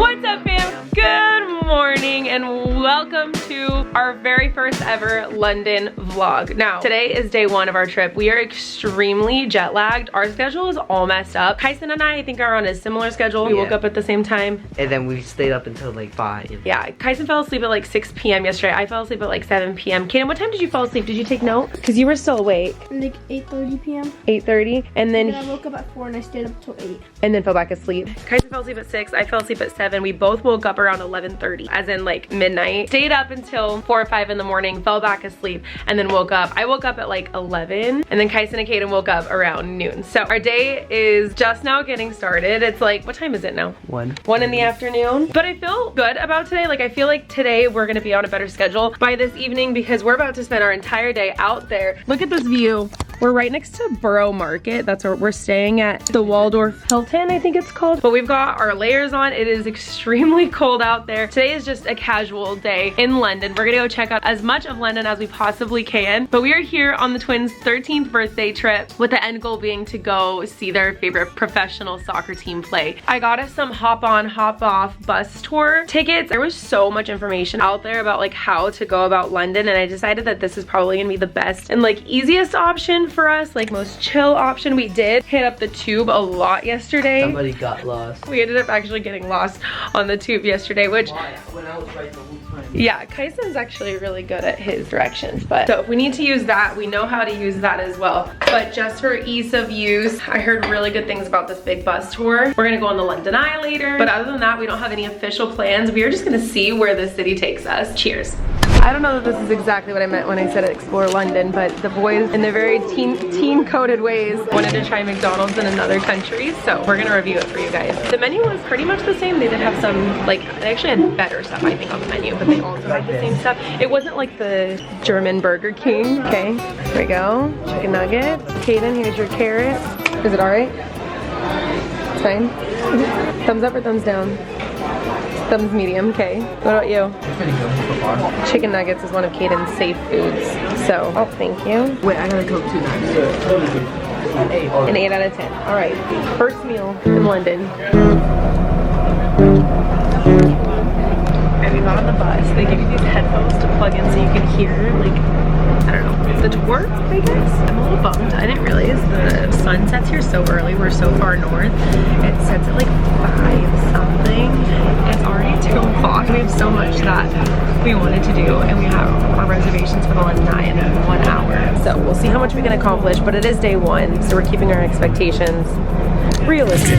What's up, fam? Good morning and welcome to our very first ever London vlog. Now, today is day one of our trip. We are extremely jet lagged. Our schedule is all messed up. Kyson and I think are on a similar schedule. We woke up at the same time. And then we stayed up until like 5. Yeah, Kyson fell asleep at like 6 p.m. yesterday. I fell asleep at like 7 p.m. Kaden, what time did you fall asleep? Did you take note? Because you were still awake. Like 8:30 p.m. 8:30, and then I woke up at 4 and I stayed up till 8. And then fell back asleep. Kyson fell asleep at 6. I fell asleep at 7. We both woke up around 11:30, as in like midnight. Stayed up until 4 or 5 in the morning, fell back asleep, and then woke up. I woke up at like 11, and then Kyson and Kaden woke up around noon. So our day is just now getting started. It's like, what time is it now? 1 in the afternoon. But I feel good about today. Like, I feel like today we're gonna be on a better schedule by this evening because we're about to spend our entire day out there. Look at this view. We're right next to Borough Market. That's where we're staying at, the Waldorf Hilton, I think it's called. But we've got our layers on. It is extremely cold out there. Today is just a casual day in London. We're gonna go check out as much of London as we possibly can. But we are here on the twins' 13th birthday trip with the end goal being to go see their favorite professional soccer team play. I got us some hop on, hop off bus tour tickets. There was so much information out there about like how to go about London, and I decided that this is probably gonna be the best and like easiest option for us, like most chill option. We did hit up the tube a lot yesterday. Somebody got lost. We ended up actually getting lost on the tube yesterday, which when I was right the whole time. Yeah, Kyson's actually really good at his directions, but so if we need to use that, we know how to use that as well. But just for ease of use, I heard really good things about this big bus tour. We're gonna go on the London Eye later, but other than that, we don't have any official plans. We are just gonna see where the city takes us. Cheers. I don't know that this is exactly what I meant when I said explore London, but the boys, in their very teen-coded ways, wanted to try McDonald's in another country, so we're gonna review it for you guys. The menu was pretty much the same. They did have some, like, they actually had better stuff, I think, on the menu, but they also had the same stuff. It wasn't like the German Burger King. Okay, here we go. Chicken nuggets. Kaden, here's your carrot. Is it all right? It's fine. Thumbs up or thumbs down? Thumbs medium, okay. What about you? Chicken nuggets is one of Kaden's safe foods. So, oh, thank you. Wait, I gotta Coke 2 now. An 8 out of 10. All right, first meal in London. And we got on the bus. They give you these headphones to plug in so you can hear, like, I don't know, the tour, I guess? I'm a little bummed. I didn't realize the sun sets here so early. We're so far north. It sets at like 5 something. It's already 2 o'clock. We have so much that we wanted to do, and we have our reservations for the London Eye in 1 hour. So we'll see how much we can accomplish, but it is day 1, so we're keeping our expectations realistic.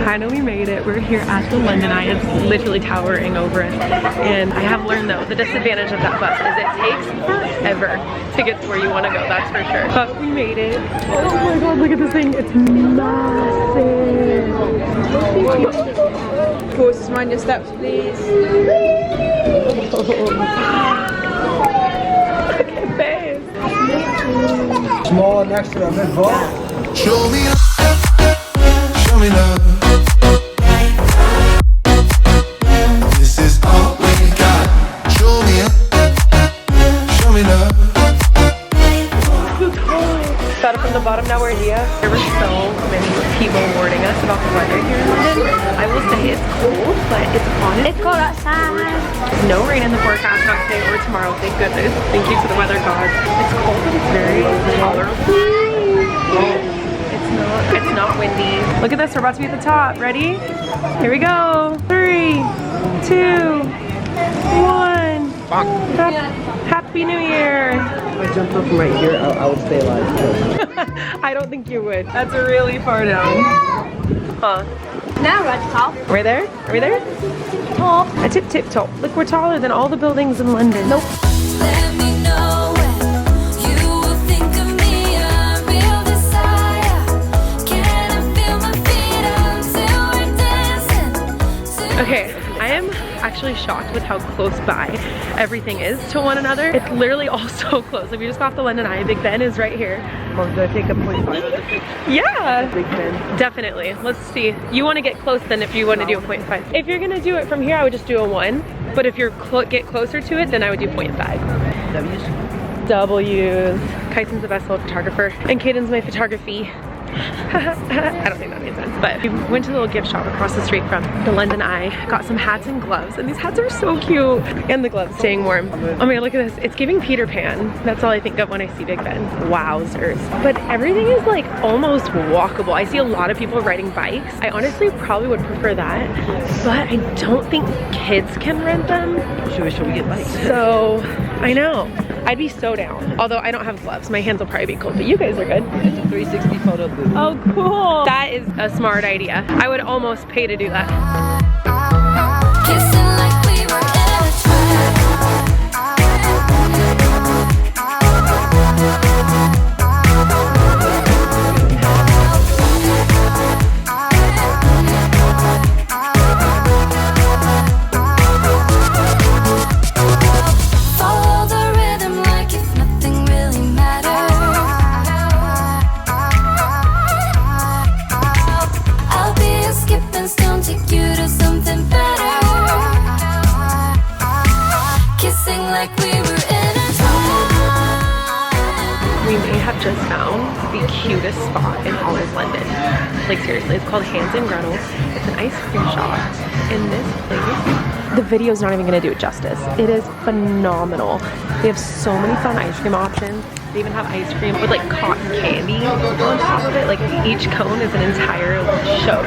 Finally made it. We're here at the London Eye. It's literally towering over us. And I have learned though, the disadvantage of that bus is it takes forever to get to where you want to go, that's for sure. But we made it. Oh my god, look at this thing. It's massive. Pause, mind your steps, please. Look at this. Small next to a big ball. Show me love. This is all we got. Show me love. Started from the bottom, now we're here. There were so many people warning us about the weather here in London. I will say it's cold, but it's honest. It's cold outside. No rain in the forecast, not today or tomorrow, thank goodness. Thank you to the weather gods. It's cold, but it's very tolerable. It's not windy. Look at this, we're about to be at the top. Ready? Here we go. 3, 2, 1. Happy New Year. If I jumped up from right here, I would stay alive. I don't think you would. That's really far down. Huh? Now we're at the top. Are we there? Are we there? Top. A tip top. Look, we're taller than all the buildings in London. Nope. Let me know when you will think of me, a real desire. Can I feel my feet until we're dancing? Okay, I am actually shocked with how close by everything is to one another. It's literally all so close. Like we just got off the London Eye. Big Ben is right here. Mom, do I take a 0.5 of the picture? Yeah, Big Ben. definitely. Let's see. You want to get close then if you want to do a 0.5. If you're gonna do it from here, I would just do a 1. But if you're get closer to it, then I would do 0.5. W's? W's. Kyson's the best little photographer, and Caden's my photography. I don't think that made sense, but we went to the little gift shop across the street from the London Eye, got some hats and gloves, and these hats are so cute, and the gloves staying warm. Oh my god, look at this. It's giving Peter Pan. That's all I think of when I see Big Ben. Wowzers. But everything is like almost walkable. I see a lot of people riding bikes. I honestly probably would prefer that, but I don't think kids can rent them. Should we get bikes? So, I know. I'd be so down. Although I don't have gloves. My hands will probably be cold, but you guys are good. It's a 360 photo booth. Oh, cool. That is a smart idea. I would almost pay to do that. Kissing like we were in a follow the rhythm like if nothing really mattered. I'll be a skipping stone, take you to something better. Kissing like we were in a We may have just found the cutest spot in all of London. Like seriously, it's called Hans Gretel. It's an ice cream shop. In this place, the video is not even gonna do it justice. It is phenomenal. They have so many fun ice cream options. They even have ice cream with like cotton candy on top of it. Like each cone is an entire show.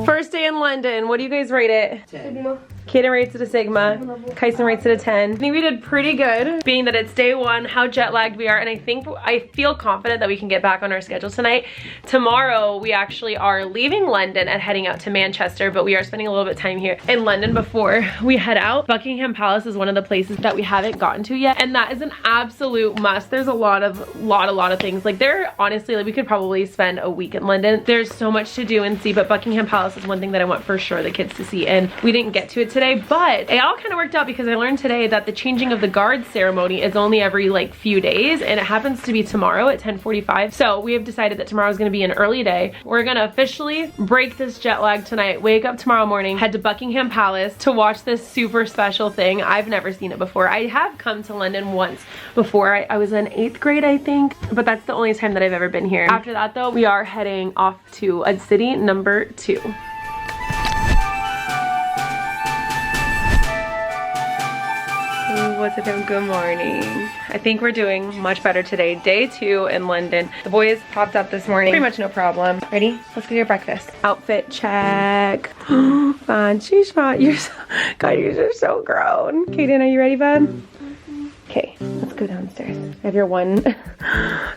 First day in London, what do you guys rate it? 10. Kaden rates it a Sigma. Kyson rates it a 10. I think we did pretty good, being that it's day 1, how jet lagged we are, and I feel confident that we can get back on our schedule tonight. Tomorrow, we actually are leaving London and heading out to Manchester, but we are spending a little bit of time here in London before we head out. Buckingham Palace is one of the places that we haven't gotten to yet, and that is an absolute must. There's a lot of things. Like there, honestly, like we could probably spend a week in London. There's so much to do and see, but Buckingham Palace is one thing that I want for sure the kids to see, and we didn't get to it today, but it all kind of worked out because I learned today that the changing of the guard ceremony is only every like few days, and it happens to be tomorrow at 10:45. So we have decided that tomorrow is going to be an early day. We're going to officially break this jet lag tonight, wake up tomorrow morning, head to Buckingham Palace to watch this super special thing. I've never seen it before. I have come to London once before. I was in 8th grade, I think, but that's the only time that I've ever been here. After that though, we are heading off to city number 2. What's up, everyone? Good morning. I think we're doing much better today. Day 2 in London. The boys popped up this morning. Pretty much no problem. Ready? Let's get your breakfast. Outfit check. Fun. She's fun. You're so, God, you're so grown. Kaden, are you ready, bud? Okay, let's go downstairs. I have your one.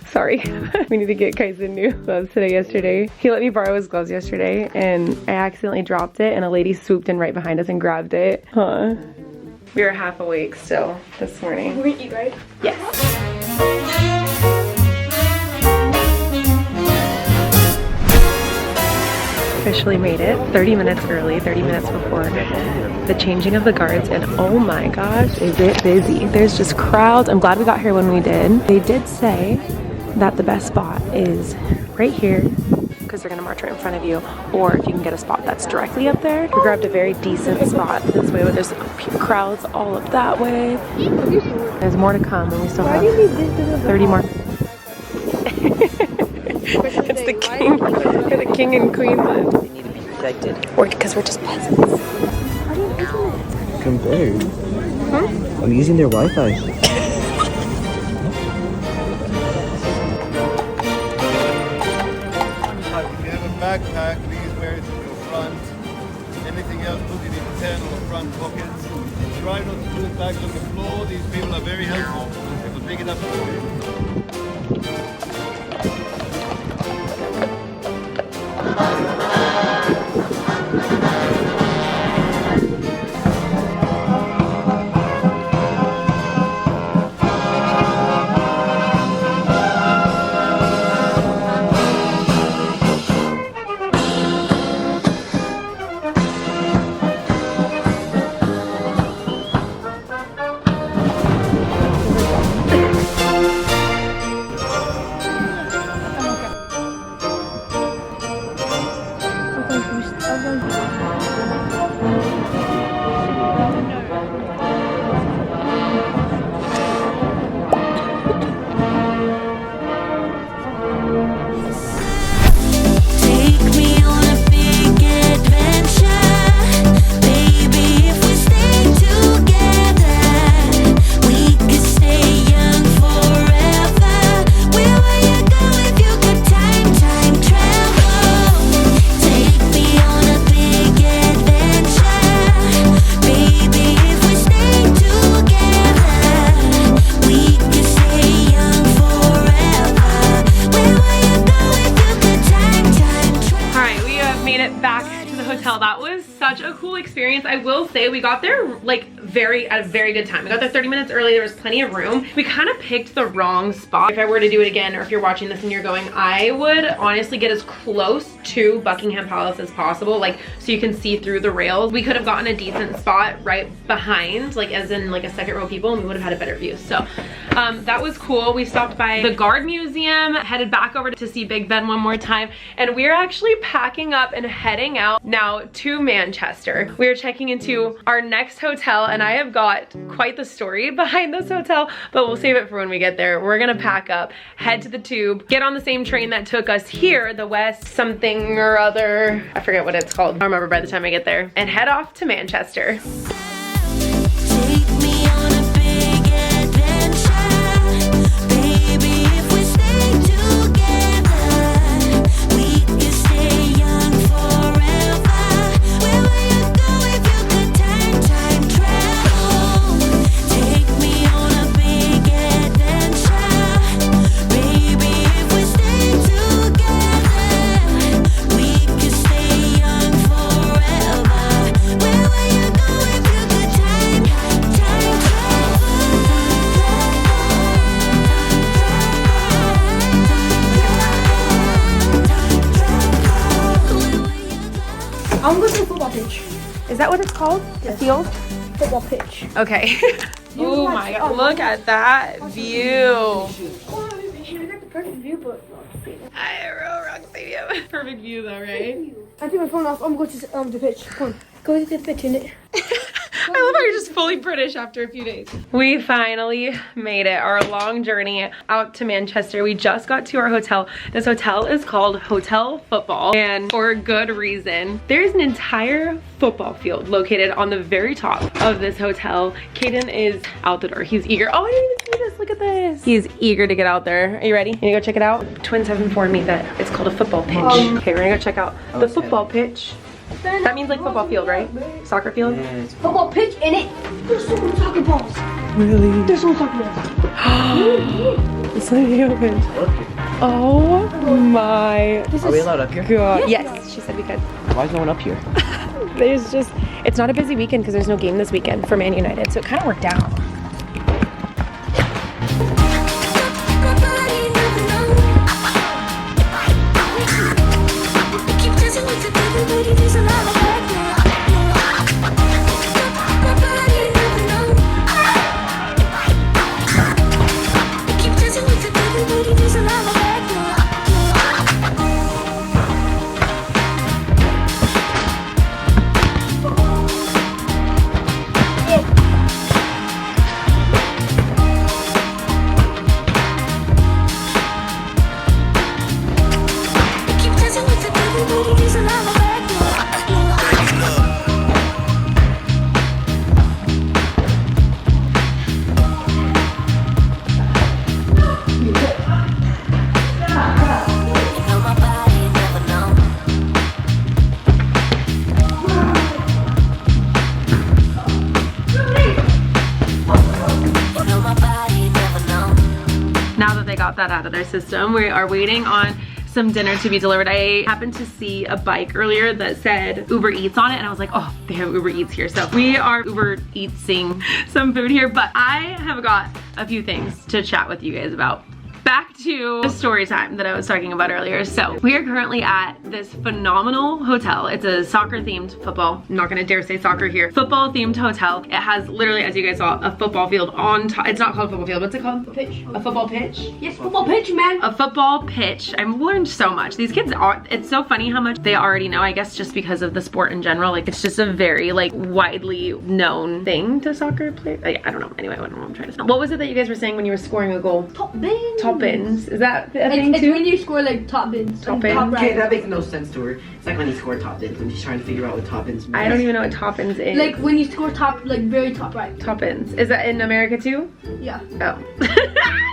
Sorry. We need to get Kyson new gloves yesterday. He let me borrow his gloves yesterday, and I accidentally dropped it, and a lady swooped in right behind us and grabbed it. Huh. We were half awake still this morning. We're gonna eat, right? Yes. Officially made it 30 minutes early, 30 minutes before the changing of the guards, and oh my gosh, is it busy. There's just crowds. I'm glad we got here when we did. They did say that the best spot is right here, because they're gonna march right in front of you, or if you can get a spot that's directly up there. We grabbed a very decent spot this way, but there's crowds all up that way. There's more to come, and we still have 30 more. It's the king. We're the king and queen. They need to be protected. Or because we're just peasants. Compared. I'm using their Wi-Fi. If you have a backpack, please wear it in your front. Anything else, put it in 10 or front pockets. Try not to put bags on the floor. These people are very helpful. They will pick it up for you. Take me on a big adventure, baby. If we stay together, we could stay young forever. Where would you go if you could time travel? Take me on a big adventure, baby. If we stay together, we could stay young forever. Where would you go if you could time travel? All right, we have made it back to the hotel. That was such a cool experience. I will say we got there like at a very good time. We got there 30 minutes early. There was plenty of room. We kind of picked the wrong spot. If I were to do it again, or if you're watching this and you're going, I would honestly get as close to Buckingham Palace as possible, like so you can see through the rails. We could have gotten a decent spot right behind, like as in like a second row people, and we would have had a better view. So that was cool. We stopped by the Guard Museum, headed back over to see Big Ben one more time, and we're actually packing up and heading out now to Manchester. We are checking into our next hotel, and I have got quite the story behind this hotel, but we'll save it for when we get there. We're gonna pack up, head to the tube, get on the same train that took us here, the West something or other, I forget what it's called, I'll remember by the time I get there, and head off to Manchester. Take me on a big adventure, baby. If we stay together, we can stay young forever. Where will you go if you could time travel? Take me on a big adventure, baby. If we stay together, we can stay young forever. Where will you go if you could time travel? I'm going to the football pitch. Is that what it's called? The field? Football pitch. Okay. Oh my god, look at that view. Oh, you got the perfect view, but Perfect view though, right? I took my phone off. I'm going to the pitch. Come on. Go to the pitch, innit? I love how you're just fully British after a few days. We finally made it, our long journey out to Manchester. We just got to our hotel. This hotel is called Hotel Football, and for good reason. There's an entire football field located on the very top of this hotel. Caden is out the door. He's eager. Oh, I didn't even see this. Look at this. He's eager to get out there. Are you ready? You gonna go check it out? Twins have informed me that it's called a football pitch. Okay, we're gonna go check out the football pitch. That means like football field, right? Soccer field? Football pitch, innit? There's so many soccer balls. Really? There's so many soccer balls. It's not even open. Oh my Are we allowed up here? god. Yes, she said we could. Why is no one up here? There's just, it's not a busy weekend because there's no game this weekend for Man United, so it kind of worked out. Got that out of their system. We are waiting on some dinner to be delivered. I happened to see a bike earlier that said Uber Eats on it, and I was like, oh, they have Uber Eats here. So we are Uber Eatsing some food here, but I have got a few things to chat with you guys about. back to the story time that I was talking about earlier. So we are currently at this phenomenal hotel. It's a soccer themed football. I'm not gonna dare say soccer here. Football themed hotel. It has literally, as you guys saw, a football field on top. It's not called a football field. What's it called? Pitch. A football pitch? Yes, football pitch, man. A football pitch. I've learned so much. These kids are, it's so funny how much they already know, I guess just because of the sport in general. Like it's just a very like widely known thing to soccer players. Like, I don't know. Anyway, I don't know what I'm trying to say. What was it that you guys were saying when you were scoring a goal? Top bins. Top bins. Is that a thing It's too? when you score like top bins. Top like, bins. top Okay, right. that makes no sense to her. It's like when you score top bins and she's trying to figure out what top bins mean. I don't even know what top ins is. Like when you score top, like very top right. top ins. Is that in America too? Yeah. Oh.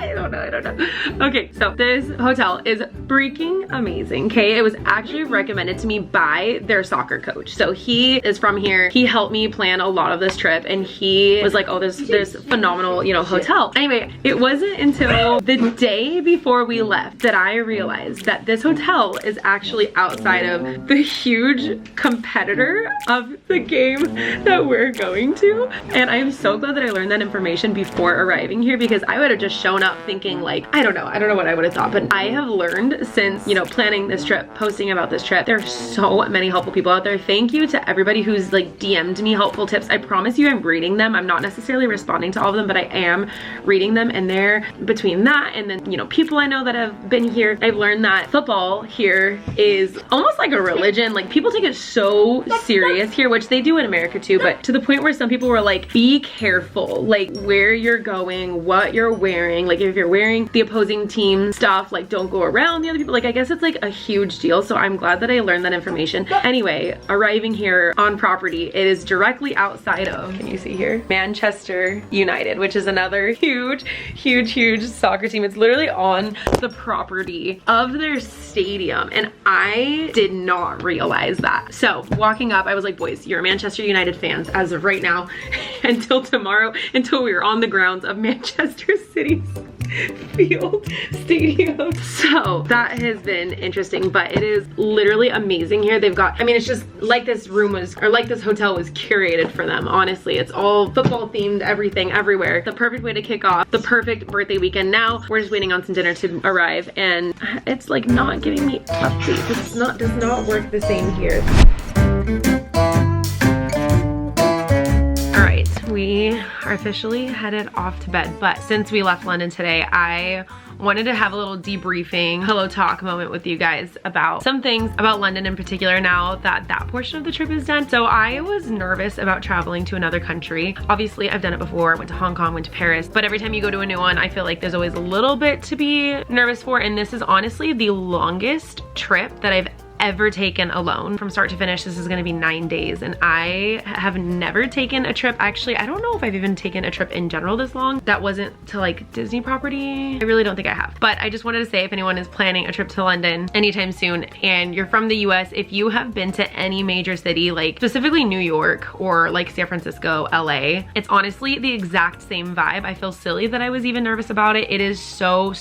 I don't know. Okay, so this hotel is freaking amazing, okay? It was actually recommended to me by their soccer coach. So he is from here. He helped me plan a lot of this trip and he was like, oh, there's phenomenal, you know, hotel. Anyway, it wasn't until the day before we left that I realized that this hotel is actually outside of the huge competitor of the game that we're going to. And I'm so glad that I learned that information before arriving here, because I would have just shown up thinking like, I don't know what I would have thought. But I have learned since, you know, planning this trip, posting about this trip, there's so many helpful people out there. Thank you to everybody who's like DM'd me helpful tips. I promise you I'm reading them. I'm not necessarily responding to all of them, but I am reading them. And there, between that and then, you know, people I know that have been here, I've learned that football here is almost like a religion. Like people take it so serious here, which they do in America too, but to the point where some people were like, be careful, like where you're going, what you're wearing. Like if you're wearing the opposing team stuff, like don't go around the other people. Like I guess it's like a huge deal. So I'm glad that I learned that information. Anyway, arriving here on property, it is directly outside of, can you see here? Manchester United, which is another huge soccer team. It's literally on the property of their stadium. And I did not realize that. So walking up, I was like, boys, you're Manchester United fans as of right now until tomorrow, until we were on the grounds of Manchester City's field stadium. So that has been interesting, but it is literally amazing here. They've got, I mean, it's just like this room was, or like this hotel was curated for them. Honestly, it's all football themed, everything, everywhere. The perfect way to kick off the perfect birthday weekend. Now we're just waiting on some dinner to arrive, and it's like not giving me updates. It's not, does not work the same here. We are officially headed off to bed, but since we left London today, I wanted to have a little debriefing, hello talk moment with you guys about some things about London in particular now that that portion of the trip is done. So I was nervous about traveling to another country. Obviously, I've done it before, went to Hong Kong, went to Paris, but every time you go to a new one, I feel like there's always a little bit to be nervous for, and this is honestly the longest trip that I've ever taken alone. From start to finish, this is gonna be 9 days, and I have never taken a trip. Actually, I don't know if I've even taken a trip in general this long that wasn't to like Disney property. I really don't think I have. But I just wanted to say, if anyone is planning a trip to London anytime soon and you're from the US, if you have been to any major city, like specifically New York or like San Francisco, LA, it's honestly the exact same vibe. I feel silly that I was even nervous about it. It is so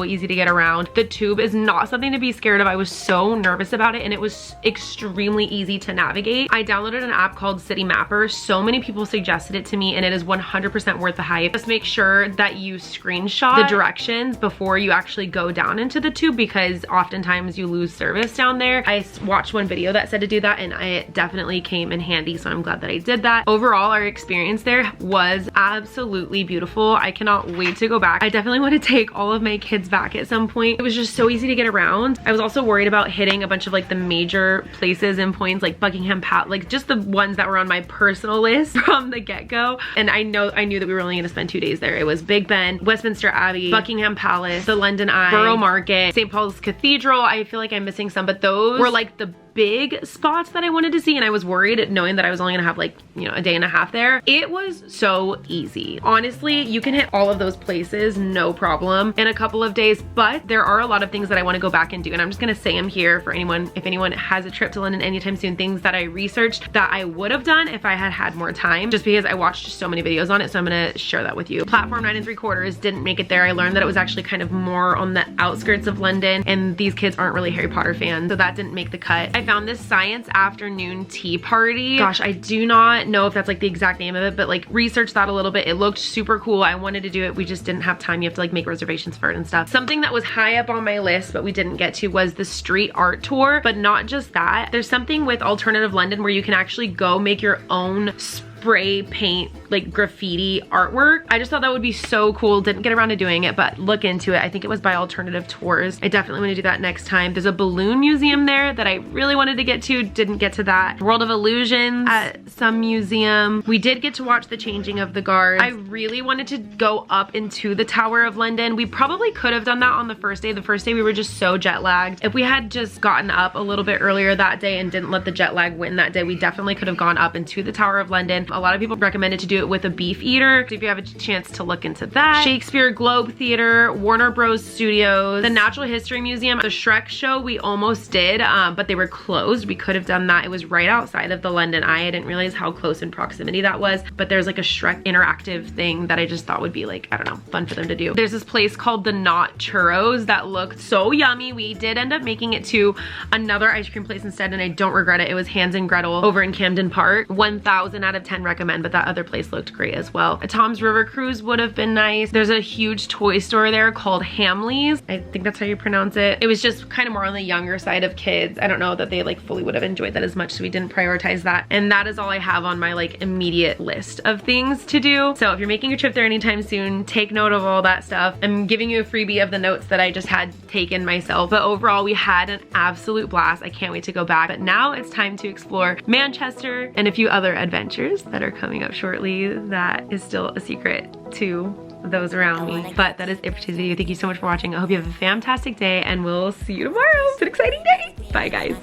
easy to get around. The tube is not something to be scared of. I was so nervous about it, and it was extremely easy to navigate. I downloaded an app called City Mapper. So many people suggested it to me, and it is 100% worth the hype. Just make sure that you screenshot the directions before you actually go down into the tube, because oftentimes you lose service down there. I watched one video that said to do that, and it definitely came in handy, so I'm glad that I did that. Overall, our experience there was absolutely beautiful. I cannot wait to go back. I definitely want to take all of my kids back at some point. It was just so easy to get around. I was also worried about hitting a bunch of like the major places and points like Buckingham Palace, like just the ones that were on my personal list from the get-go. And I knew that we were only gonna spend 2 days there. It was Big Ben, Westminster Abbey, Buckingham Palace, the London Eye, Borough Market, St. Paul's Cathedral. I feel like I'm missing some, but those were like the big spots that I wanted to see, and I was worried knowing that I was only gonna have like, you know, a day and a half there. It was so easy. Honestly, you can hit all of those places no problem in a couple of days, but there are a lot of things that I want to go back and do, and I'm just gonna say them here for anyone, if anyone has a trip to London anytime soon, things that I researched that I would have done if I had had more time, just because I watched so many videos on it, so I'm gonna share that with you. Platform 9 3/4 didn't make it there. I learned that it was actually kind of more on the outskirts of London, and these kids aren't really Harry Potter fans, so that didn't make the cut. I found this science afternoon tea party. Gosh, I do not know if that's like the exact name of it, but like research that a little bit. It looked super cool. I wanted to do it. We just didn't have time. You have to like make reservations for it and stuff. Something that was high up on my list, but we didn't get to, was the street art tour. But not just that. There's something with Alternative London where you can actually go make your own spray paint, like graffiti artwork. I just thought that would be so cool. Didn't get around to doing it, but look into it. I think it was by Alternative Tours. I definitely want to do that next time. There's a balloon museum there that I really wanted to get to. Didn't get to that. World of Illusions at some museum. We did get to watch the changing of the guards. I really wanted to go up into the Tower of London. We probably could have done that on the first day. The first day we were just so jet lagged. If we had just gotten up a little bit earlier that day and didn't let the jet lag win that day, we definitely could have gone up into the Tower of London. A lot of people recommended to do it with a beef eater. So if you have a chance to look into that. Shakespeare Globe Theater, Warner Bros Studios, the Natural History Museum, the Shrek show we almost did, but they were closed. We could have done that. It was right outside of the London Eye. I didn't realize how close in proximity that was, but there's like a Shrek interactive thing that I just thought would be like, I don't know, fun for them to do. There's this place called the Knot Churros that looked so yummy. We did end up making it to another ice cream place instead, and I don't regret it. It was Hans and Gretel over in Camden Park. 1,000 out of 10 recommend, but that other place looked great as well. A Tom's River Cruise would have been nice. There's a huge toy store there called Hamley's. I think that's how you pronounce it. It was just kind of more on the younger side of kids. I don't know that they like fully would have enjoyed that as much, so we didn't prioritize that. And that is all I have on my like immediate list of things to do. So if you're making a trip there anytime soon, take note of all that stuff. I'm giving you a freebie of the notes that I just had taken myself. But overall, we had an absolute blast. I can't wait to go back. But now it's time to explore Manchester and a few other adventures that are coming up shortly. That is still a secret to those around me. But that is it for today's video. Thank you so much for watching. I hope you have a fantastic day, and we'll see you tomorrow. It's an exciting day. Bye, guys.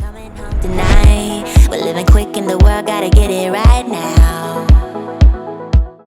We're living quick in the world, gotta get it right.